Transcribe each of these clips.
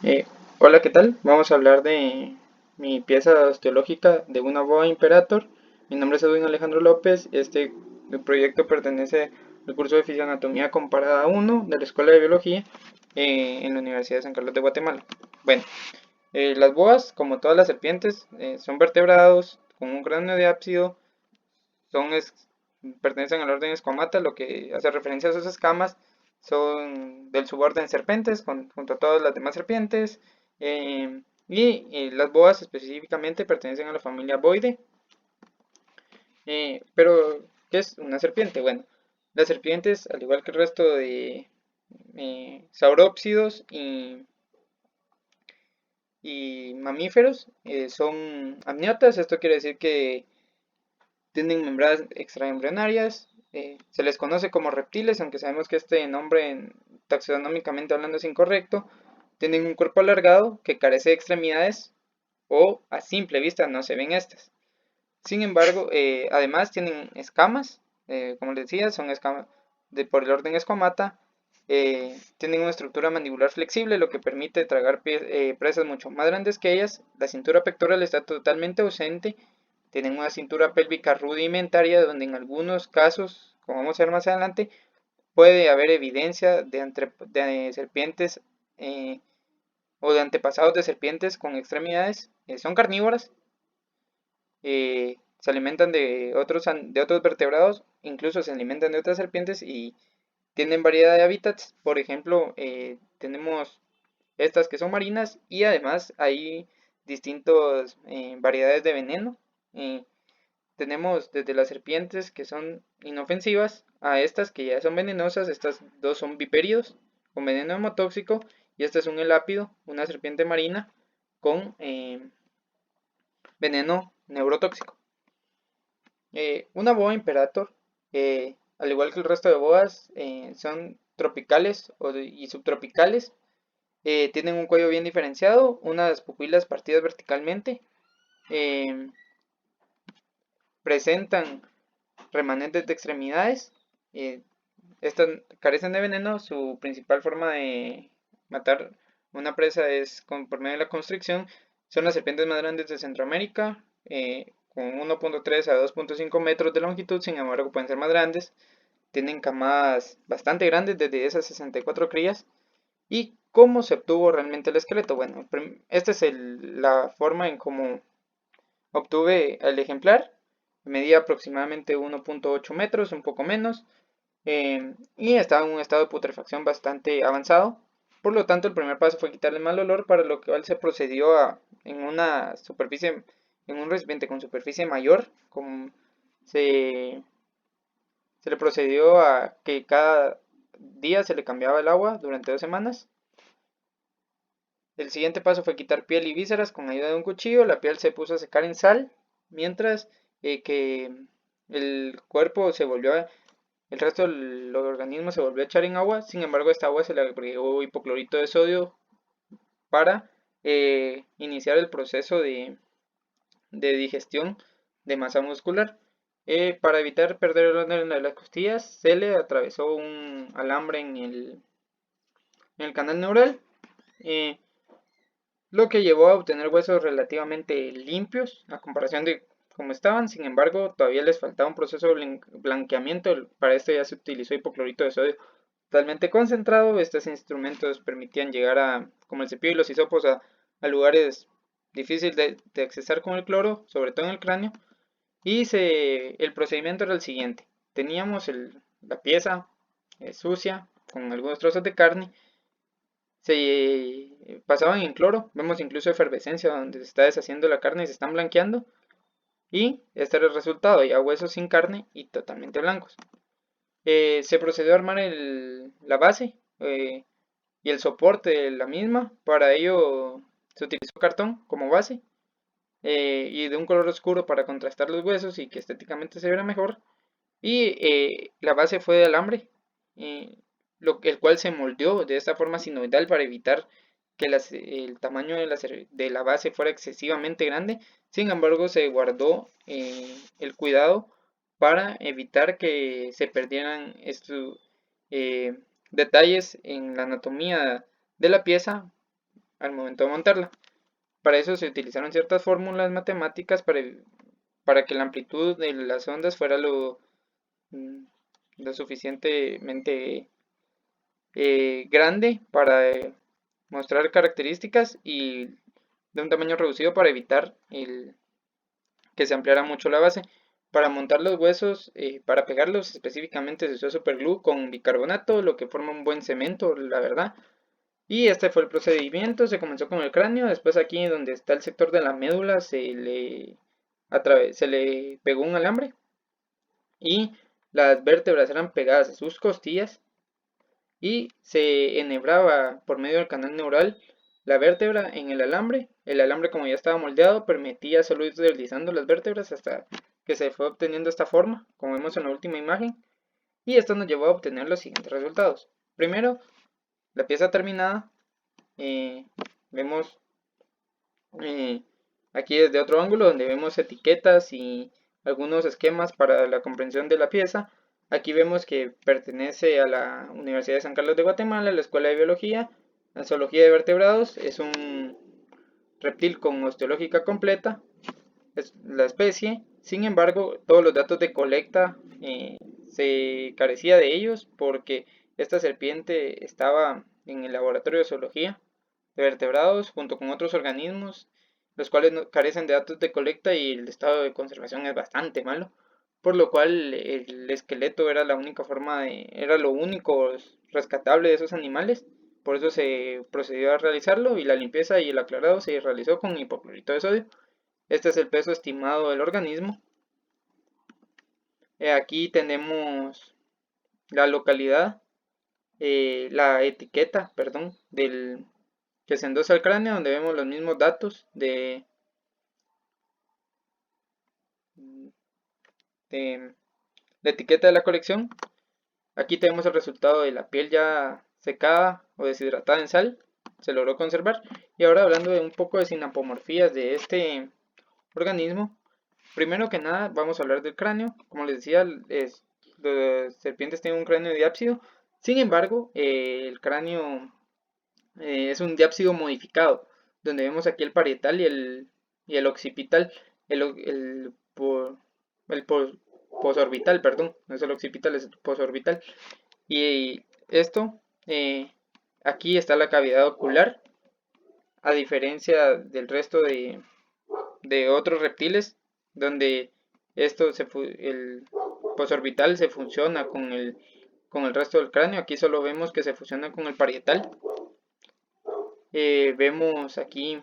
Eh, Hola, ¿qué tal? Vamos a hablar de mi pieza osteológica de una boa imperator. Mi nombre es Edwin Alejandro López. Este proyecto pertenece al curso de Fisioanatomía Comparada 1 de la Escuela de Biología en la Universidad de San Carlos de Guatemala. Bueno, las boas, como todas las serpientes, son vertebrados con un cráneo de ábsido, son pertenecen al orden Squamata, lo que hace referencia a sus escamas. Son del suborden serpentes junto a todas las demás serpientes. Y las boas específicamente pertenecen a la familia Boide. Pero, ¿qué es una serpiente? Bueno, las serpientes, al igual que el resto de saurópsidos y mamíferos, son amniotas. Esto quiere decir que tienen membranas extraembrionarias. Se les conoce como reptiles, aunque sabemos que este nombre taxonómicamente hablando es incorrecto. Tienen un cuerpo alargado que carece de extremidades o a simple vista no se ven estas. Sin embargo, además tienen escamas, como les decía, son escamas por el orden escamata. Tienen una estructura mandibular flexible, lo que permite tragar presas mucho más grandes que ellas. La cintura pectoral está totalmente ausente. Tienen una cintura pélvica rudimentaria, donde en algunos casos, como vamos a ver más adelante, puede haber evidencia de serpientes o de antepasados de serpientes con extremidades. Son carnívoras, se alimentan de otros vertebrados, incluso se alimentan de otras serpientes y tienen variedad de hábitats. Por ejemplo, tenemos estas que son marinas y además hay distintas variedades de veneno. Eh, Tenemos desde las serpientes que son inofensivas a estas que ya son venenosas. Estas dos son viperidos con veneno hemotóxico y este es un elápido, una serpiente marina con veneno neurotóxico. Una boa imperator, al igual que el resto de boas, son tropicales y subtropicales. Tienen un cuello bien diferenciado, unas pupilas partidas verticalmente. eh, Presentan remanentes de extremidades. eh, Estas carecen de veneno. Su principal forma de matar una presa es por medio de la constricción. Son las serpientes más grandes de Centroamérica, con 1.3 a 2.5 metros de longitud. Sin embargo, pueden ser más grandes. Tienen camadas bastante grandes, desde esas 64 crías. ¿Y cómo se obtuvo realmente el esqueleto? Bueno, esta es la forma en cómo obtuve el ejemplar. Medía aproximadamente 1.8 metros, un poco menos, y estaba en un estado de putrefacción bastante avanzado. Por lo tanto, el primer paso fue quitarle el mal olor, para lo cual se procedió en una superficie, en un recipiente con superficie mayor, se, se le procedió a que cada día se le cambiaba el agua durante 2 semanas. El siguiente paso fue quitar piel y vísceras con ayuda de un cuchillo. La piel se puso a secar en sal, mientras que el cuerpo el resto del organismo se volvió a echar en agua. Sin embargo, a esta agua se le agregó hipoclorito de sodio para iniciar el proceso de digestión de masa muscular. Para evitar perder el orden de las costillas, se le atravesó un alambre en el canal neural. eh, lo que llevó a obtener huesos relativamente limpios a comparación de cómo estaban. Sin embargo, todavía les faltaba un proceso de blanqueamiento. Para esto ya se utilizó hipoclorito de sodio totalmente concentrado. Estos instrumentos permitían llegar como el cepillo y los hisopos, a lugares difíciles de accesar con el cloro, sobre todo en el cráneo. Y el procedimiento era el siguiente: teníamos la pieza sucia con algunos trozos de carne, se pasaban en cloro. Vemos incluso efervescencia donde se está deshaciendo la carne y se están blanqueando. Y este era el resultado, ya huesos sin carne y totalmente blancos. Se procedió a armar la base y el soporte de la misma. Para ello se utilizó cartón como base, y de un color oscuro para contrastar los huesos y que estéticamente se viera mejor. Y la base fue de alambre, eh, el cual se moldeó de esta forma sinoidal para evitar que el tamaño de la base fuera excesivamente grande. Sin embargo, se guardó el cuidado para evitar que se perdieran estos detalles en la anatomía de la pieza, al momento de montarla. Para eso se utilizaron ciertas fórmulas matemáticas para que la amplitud de las ondas fuera lo suficientemente grande para mostrar características y de un tamaño reducido para evitar que se ampliara mucho la base. Para montar los huesos, para pegarlos específicamente se usó superglue con bicarbonato, lo que forma un buen cemento, la verdad. Y este fue el procedimiento, se comenzó con el cráneo, después aquí donde está el sector de la médula se le pegó un alambre y las vértebras eran pegadas a sus costillas y se enhebraba por medio del canal neural la vértebra en el alambre. El alambre, como ya estaba moldeado, permitía solo ir deslizando las vértebras hasta que se fue obteniendo esta forma, como vemos en la última imagen, y esto nos llevó a obtener los siguientes resultados. Primero, la pieza terminada, vemos eh, aquí desde otro ángulo donde vemos etiquetas y algunos esquemas para la comprensión de la pieza. Aquí vemos que pertenece a la Universidad de San Carlos de Guatemala, la Escuela de Biología, la Zoología de Vertebrados. Es un reptil con osteológica completa, es la especie. Sin embargo, todos los datos de colecta se carecía de ellos porque esta serpiente estaba en el laboratorio de zoología de vertebrados junto con otros organismos, los cuales carecen de datos de colecta y el estado de conservación es bastante malo, por lo cual el esqueleto era la única era lo único rescatable de esos animales. Por eso se procedió a realizarlo y la limpieza y el aclarado se realizó con hipoclorito de sodio. Este es el peso estimado del organismo. Aquí tenemos la localidad, la etiqueta, perdón, que se endosa al cráneo, donde vemos los mismos datos de la etiqueta de la colección. Aquí tenemos el resultado de la piel ya secada o deshidratada en sal, se logró conservar. Y ahora hablando de un poco de sinapomorfías de este organismo, primero que nada vamos a hablar del cráneo. Como les decía, los serpientes tienen un cráneo diápsido, sin embargo, el cráneo es un diápsido modificado, donde vemos aquí el parietal y el occipital, el, el, po- el posorbital, perdón, no es el occipital, es el posorbital. Y esto, aquí está la cavidad ocular, a diferencia del resto de otros reptiles, donde el posorbital se fusiona con el resto del cráneo. Aquí solo vemos que se fusiona con el parietal. Vemos aquí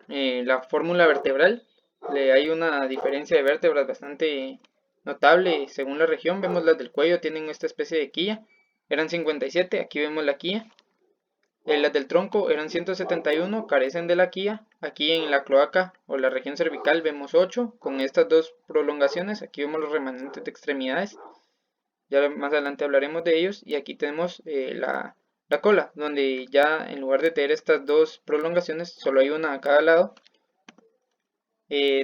la fórmula vertebral. Hay una diferencia de vértebras bastante notable según la región. Vemos las del cuello, tienen esta especie de quilla. Eran 57, aquí vemos la quilla. Las del tronco eran 171, carecen de la quilla. Aquí en la cloaca o la región cervical vemos 8, con estas dos prolongaciones. Aquí vemos los remanentes de extremidades. Ya más adelante hablaremos de ellos. Y aquí tenemos la cola, donde ya en lugar de tener estas dos prolongaciones, solo hay una a cada lado.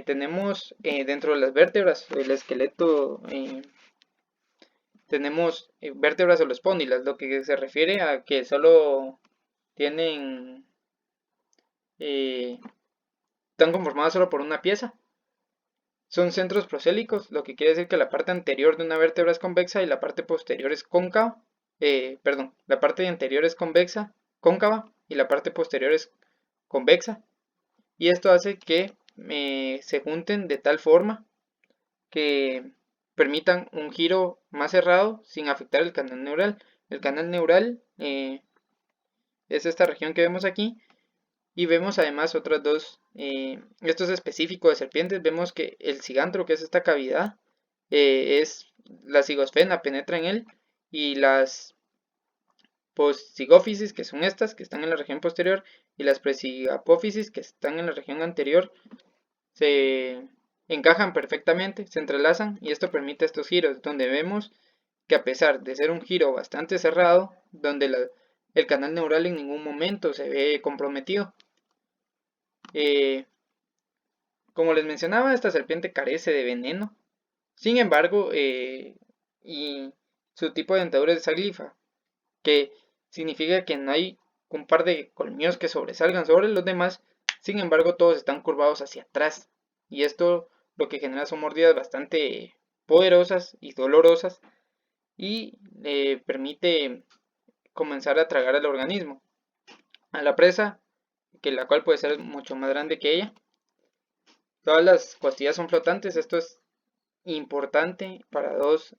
Tenemos dentro de las vértebras, el esqueleto, tenemos vértebras holospóndilas, lo que se refiere a que solo tienen, están conformadas solo por una pieza. Son centros prosélicos, lo que quiere decir que la parte anterior de una vértebra es convexa y la parte posterior es cóncava. Perdón, la parte anterior es cóncava y la parte posterior es convexa. Y esto hace que se junten de tal forma que permitan un giro más cerrado sin afectar el canal neural. El canal neural es esta región que vemos aquí. Y vemos además otras dos, esto es específico de serpientes, vemos que el cigandro, que es esta cavidad, es la cigosfena, penetra en él, y las postsigófisis, que son estas, que están en la región posterior, y las presigapófisis, que están en la región anterior, se encajan perfectamente, se entrelazan, y esto permite estos giros, donde vemos que a pesar de ser un giro bastante cerrado, donde el canal neural en ningún momento se ve comprometido. Eh, Como les mencionaba, esta serpiente carece de veneno. Sin embargo, y su tipo de dentadura es aglifa, que significa que no hay un par de colmillos que sobresalgan sobre los demás, sin embargo todos están curvados hacia atrás, y esto lo que genera son mordidas bastante poderosas y dolorosas, y permite comenzar a tragar al organismo, a la presa, que la cual puede ser mucho más grande que ella. Todas las costillas son flotantes. Esto es importante para dos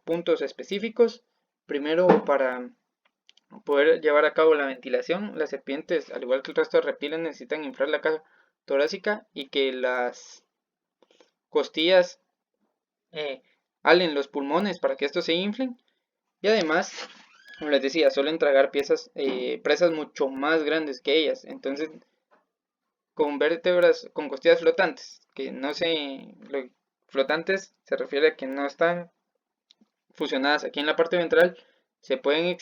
puntos específicos. Primero, para poder llevar a cabo la ventilación, las serpientes, al igual que el resto de reptiles, necesitan inflar la caja torácica y que las costillas halen los pulmones para que estos se inflen. Y además, como les decía, suelen tragar presas mucho más grandes que ellas. Entonces, con vértebras, con costillas flotantes, que no se... flotantes se refiere a que no están fusionadas aquí en la parte ventral, se pueden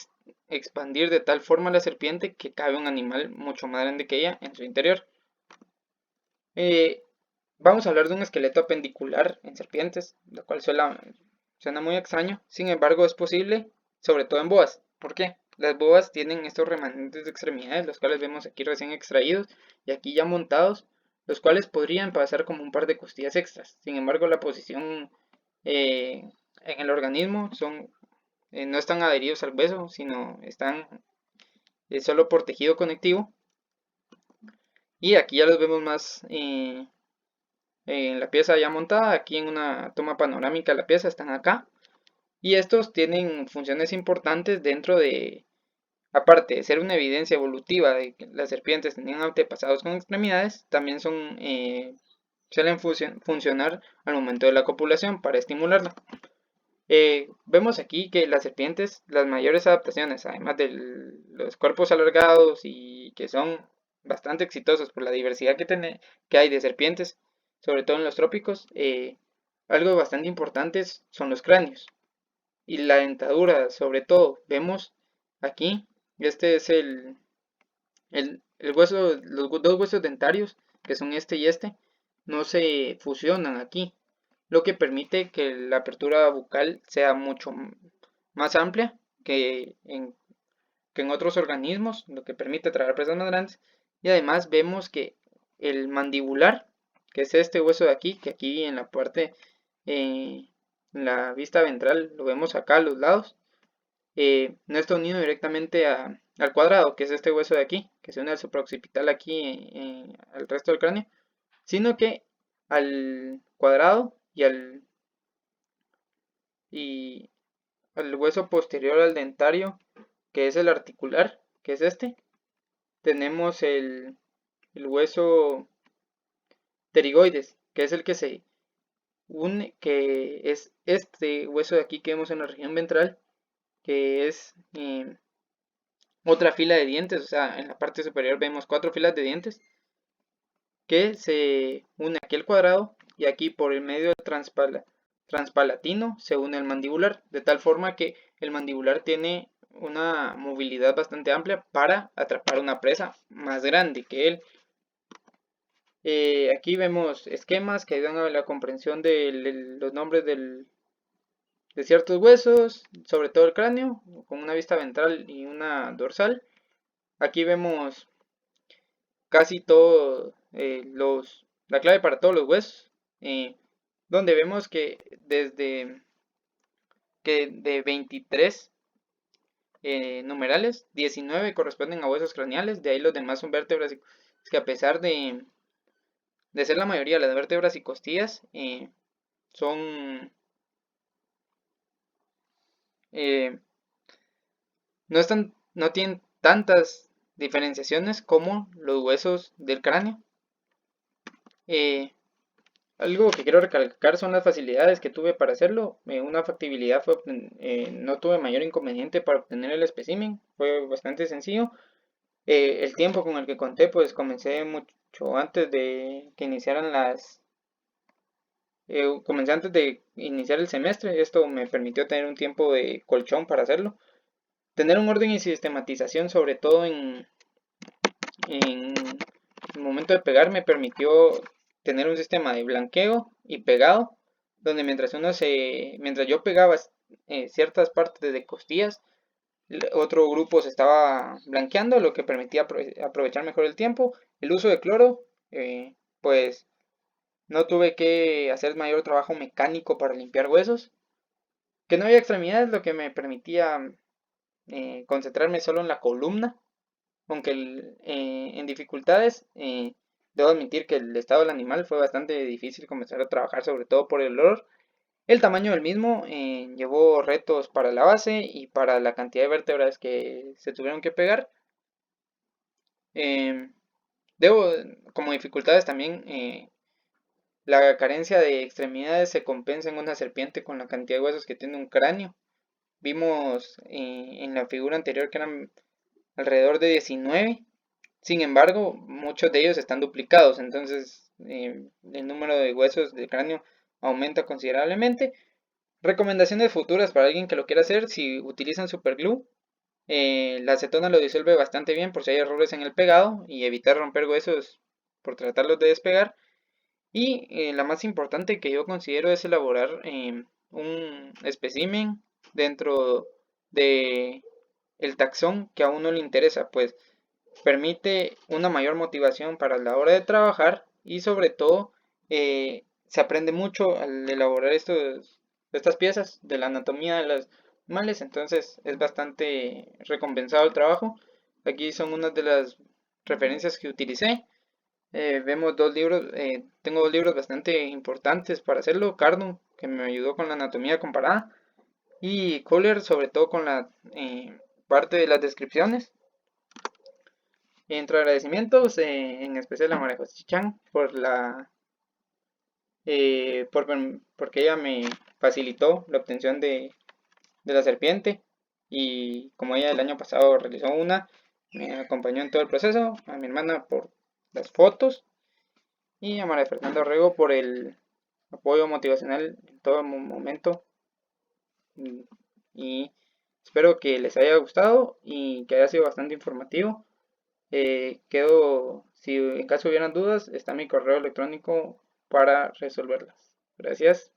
expandir de tal forma la serpiente que cabe un animal mucho más grande que ella en su interior. Vamos a hablar de un esqueleto apendicular en serpientes, lo cual suena muy extraño, sin embargo es posible, sobre todo en boas. ¿Por qué? Las boas tienen estos remanentes de extremidades, los cuales vemos aquí recién extraídos y aquí ya montados, los cuales podrían pasar como un par de costillas extras. Sin embargo, la posición en el organismo no están adheridos al hueso, sino están solo por tejido conectivo. Y aquí ya los vemos más en la pieza ya montada. Aquí en una toma panorámica de la pieza están acá. Y estos tienen funciones importantes dentro de, aparte de ser una evidencia evolutiva de que las serpientes tenían antepasados con extremidades, también suelen funcionar al momento de la copulación para estimularla. Vemos aquí que las serpientes, las mayores adaptaciones, además de los cuerpos alargados y que son bastante exitosos por la diversidad que hay de serpientes, sobre todo en los trópicos, algo bastante importante son los cráneos y la dentadura, sobre todo. Vemos aquí, este es el hueso, los dos huesos dentarios, que son este y este, no se fusionan aquí, lo que permite que la apertura bucal sea mucho más amplia que en otros organismos, lo que permite tragar presas más grandes. Y además vemos que el mandibular, que es este hueso de aquí, que aquí en la parte, en la vista ventral, lo vemos acá a los lados, no está unido directamente al cuadrado, que es este hueso de aquí, que se une al supraoccipital aquí al resto del cráneo, sino que al cuadrado y al hueso posterior al dentario, que es el articular, que es este, tenemos el hueso pterigoides, que es el que se une, que es este hueso de aquí que vemos en la región ventral, que es otra fila de dientes. O sea, en la parte superior vemos 4 filas de dientes que se une aquí al cuadrado y aquí por el medio transpalatino se une el mandibular, de tal forma que el mandibular tiene una movilidad bastante amplia para atrapar una presa más grande que él. Aquí vemos esquemas que ayudan a la comprensión de los nombres de ciertos huesos, sobre todo el cráneo, con una vista ventral y una dorsal. Aquí vemos casi todo la clave para todos los huesos, donde vemos que de 23 numerales, 19 corresponden a huesos craneales, de ahí los demás son vértebras. Es que a pesar de ser la mayoría de las vértebras y costillas, son eh, no tienen tantas diferenciaciones como los huesos del cráneo. Algo que quiero recalcar son las facilidades que tuve para hacerlo. Una factibilidad fue, no tuve mayor inconveniente para obtener el espécimen, fue bastante sencillo. El tiempo con el que conté, pues comencé mucho antes de que iniciaran comencé antes de iniciar el semestre. Esto me permitió tener un tiempo de colchón para hacerlo. Tener un orden y sistematización, sobre todo en el momento de pegar, me permitió tener un sistema de blanqueo y pegado, donde mientras yo pegaba ciertas partes de costillas, otro grupo se estaba blanqueando, lo que permitía aprovechar mejor el tiempo. El uso de cloro, pues no tuve que hacer mayor trabajo mecánico para limpiar huesos. Que no había extremidades, lo que me permitía concentrarme solo en la columna, aunque en dificultades, debo admitir que el estado del animal fue bastante difícil comenzar a trabajar, sobre todo por el olor. El tamaño del mismo llevó retos para la base y para la cantidad de vértebras que se tuvieron que pegar. Em, debo, como dificultades también, la carencia de extremidades se compensa en una serpiente con la cantidad de huesos que tiene un cráneo. Vimos en la figura anterior que eran alrededor de 19. Sin embargo, muchos de ellos están duplicados, entonces el número de huesos del cráneo aumenta considerablemente. Recomendaciones futuras para alguien que lo quiera hacer: si utilizan superglue, la acetona lo disuelve bastante bien por si hay errores en el pegado y evitar romper huesos por tratarlos de despegar. Y la más importante que yo considero es elaborar un espécimen dentro de el taxón que a uno le interesa, pues permite una mayor motivación para la hora de trabajar y sobre todo se aprende mucho al elaborar estas piezas de la anatomía de los animales, entonces es bastante recompensado el trabajo. Aquí son unas de las referencias que utilicé. Vemos dos libros, tengo dos libros bastante importantes para hacerlo: Cardon, que me ayudó con la anatomía comparada, y Kohler, sobre todo con la parte de las descripciones. Entre agradecimientos, en especial a María José Chan porque ella me facilitó la obtención de la serpiente, y como ella el año pasado realizó una, me acompañó en todo el proceso. A mi hermana por las fotos y a María Fernanda Orrego por el apoyo motivacional en todo momento. Y espero que les haya gustado y que haya sido bastante informativo. Si en caso hubieran dudas, está mi correo electrónico para resolverlas. Gracias.